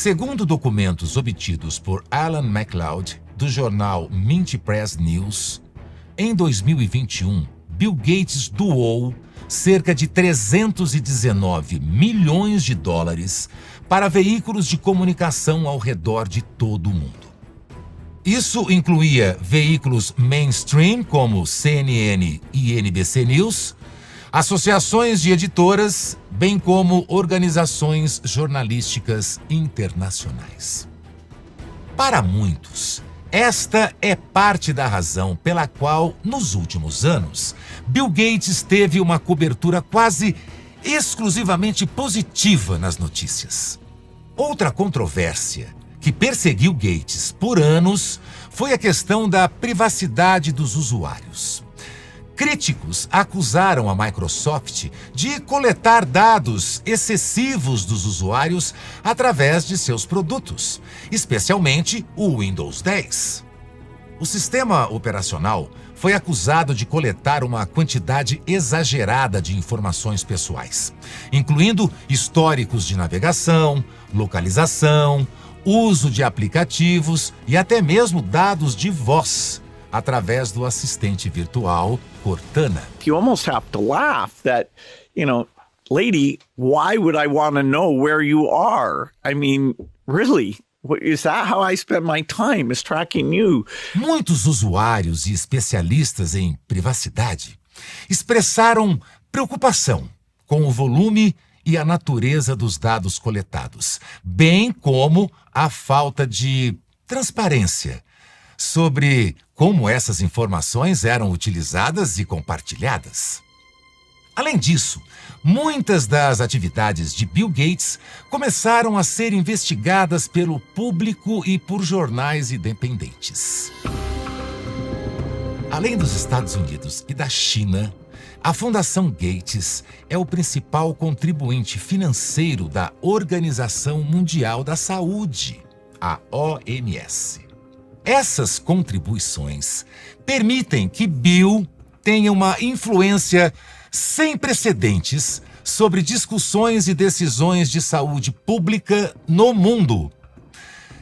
Segundo documentos obtidos por Alan MacLeod, do jornal Mint Press News, em 2021, Bill Gates doou cerca de 319 milhões de dólares para veículos de comunicação ao redor de todo o mundo. Isso incluía veículos mainstream como CNN e NBC News, associações de editoras, bem como organizações jornalísticas internacionais. Para muitos, esta é parte da razão pela qual, nos últimos anos, Bill Gates teve uma cobertura quase exclusivamente positiva nas notícias. Outra controvérsia que perseguiu Gates por anos foi a questão da privacidade dos usuários. Críticos acusaram a Microsoft de coletar dados excessivos dos usuários através de seus produtos, especialmente o Windows 10. O sistema operacional foi acusado de coletar uma quantidade exagerada de informações pessoais, incluindo históricos de navegação, localização, uso de aplicativos e até mesmo dados de voz, através do assistente virtual Cortana. You almost have to laugh that, lady, why would I want to know where you are? I mean, really, is that how I spend my time, is tracking you? Muitos usuários e especialistas em privacidade expressaram preocupação com o volume e a natureza dos dados coletados, bem como a falta de transparência sobre como essas informações eram utilizadas e compartilhadas. Além disso, muitas das atividades de Bill Gates começaram a ser investigadas pelo público e por jornais independentes. Além dos Estados Unidos e da China, a Fundação Gates é o principal contribuinte financeiro da Organização Mundial da Saúde, a OMS. Essas contribuições permitem que Bill tenha uma influência sem precedentes sobre discussões e decisões de saúde pública no mundo.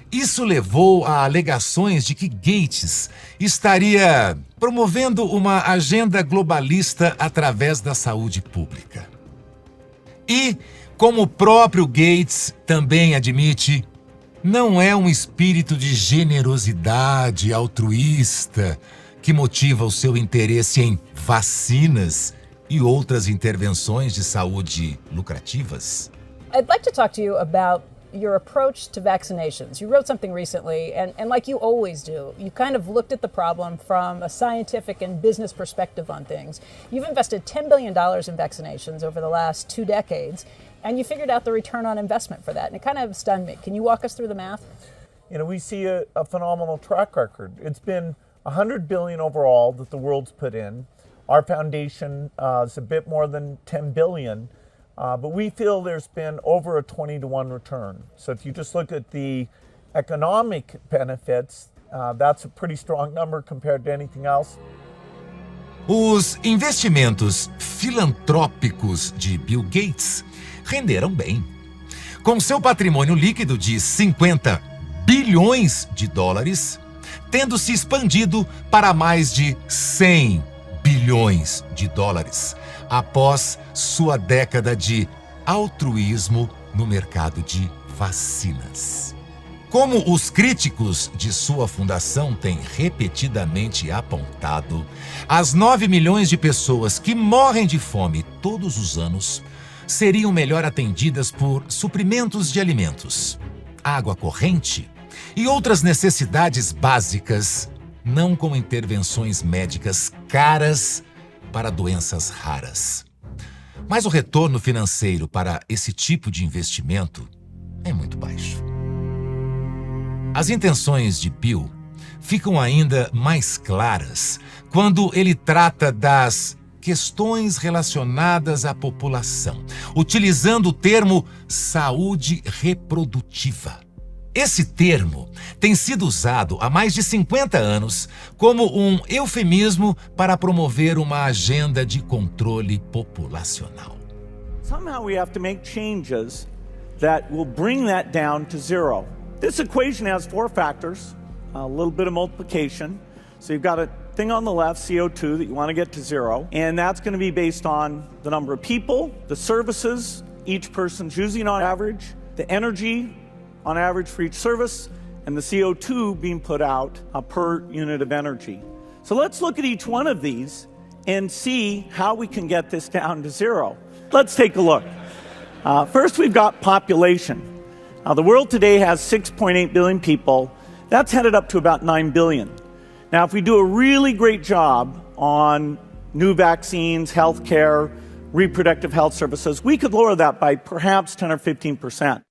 Isso levou a alegações de que Gates estaria promovendo uma agenda globalista através da saúde pública. E, como o próprio Gates também admite, não é um espírito de generosidade altruísta que motiva o seu interesse em vacinas e outras intervenções de saúde lucrativas. I'd like to talk to you about your approach to vaccinations. You wrote something recently, and like you always do, you kind of looked at the problem from a scientific and business perspective on things. You've invested $10 billion in vaccinations over the last 2 decades, and you figured out the return on investment for that, and it kind of stunned me. Can you walk us through the math? We see a phenomenal track record. It's been $100 billion overall that the world's put in. Our foundation is a bit more than $10 billion. But we feel there's been over a 20-to-1 return. So if you just look at the economic benefits, that's a pretty strong number compared to anything else. Os investimentos filantrópicos de Bill Gates renderam bem. Com seu patrimônio líquido de 50 bilhões de dólares, tendo se expandido para mais de 100 bilhões de dólares, após sua década de altruísmo no mercado de vacinas. Como os críticos de sua fundação têm repetidamente apontado, as 9 milhões de pessoas que morrem de fome todos os anos seriam melhor atendidas por suprimentos de alimentos, água corrente e outras necessidades básicas, não com intervenções médicas caras para doenças raras. Mas o retorno financeiro para esse tipo de investimento é muito baixo. As intenções de Bill ficam ainda mais claras quando ele trata das questões relacionadas à população, utilizando o termo saúde reprodutiva. Esse termo tem sido usado há mais de 50 anos como um eufemismo para promover uma agenda de controle populacional. Somehow we have to make changes that will bring that down to zero. This equation has four factors, a little bit of multiplication. So you've got a thing on the left, CO2, that you want to get to zero, and that's going to be based on the number of people, the services each person's using on average, the energy on average for each service, and the CO2 being put out per unit of energy. So let's look at each one of these and see how we can get this down to zero. Let's take a look. First, we've got population. The world today has 6.8 billion people. That's headed up to about 9 billion. Now, if we do a really great job on new vaccines, healthcare, reproductive health services, we could lower that by perhaps 10 or 15%.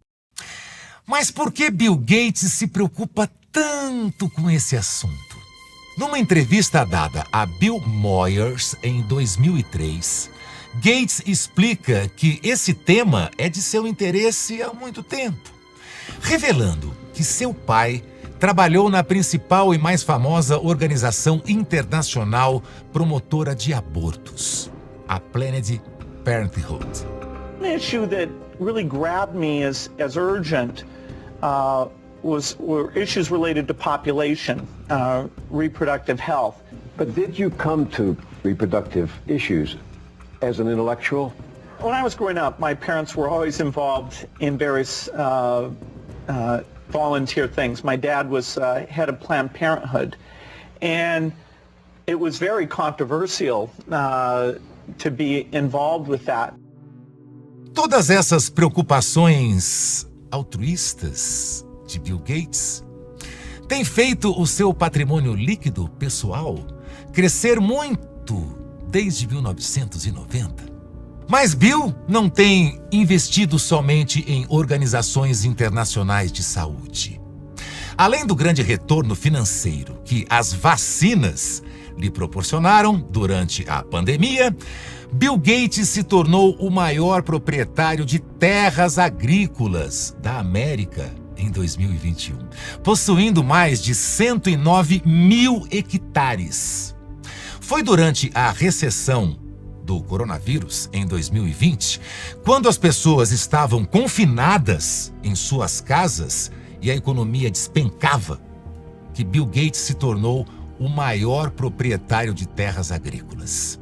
Mas por que Bill Gates se preocupa tanto com esse assunto? Numa entrevista dada a Bill Moyers em 2003, Gates explica que esse tema é de seu interesse há muito tempo, revelando que seu pai trabalhou na principal e mais famosa organização internacional promotora de abortos, a Planned Parenthood. An issue that really grabbed me as urgent were issues related to population, reproductive health. But did you come to reproductive issues as an intellectual? When I was growing up, my parents were always involved in various volunteer things. My dad was head of Planned Parenthood, and it was very controversial to be involved with that. Todas essas preocupações altruístas de Bill Gates têm feito o seu patrimônio líquido pessoal crescer muito desde 1990. Mas Bill não tem investido somente em organizações internacionais de saúde. Além do grande retorno financeiro que as vacinas lhe proporcionaram durante a pandemia, Bill Gates se tornou o maior proprietário de terras agrícolas da América em 2021, possuindo mais de 109 mil hectares. Foi durante a recessão do coronavírus em 2020, quando as pessoas estavam confinadas em suas casas e a economia despencava, que Bill Gates se tornou o maior proprietário de terras agrícolas.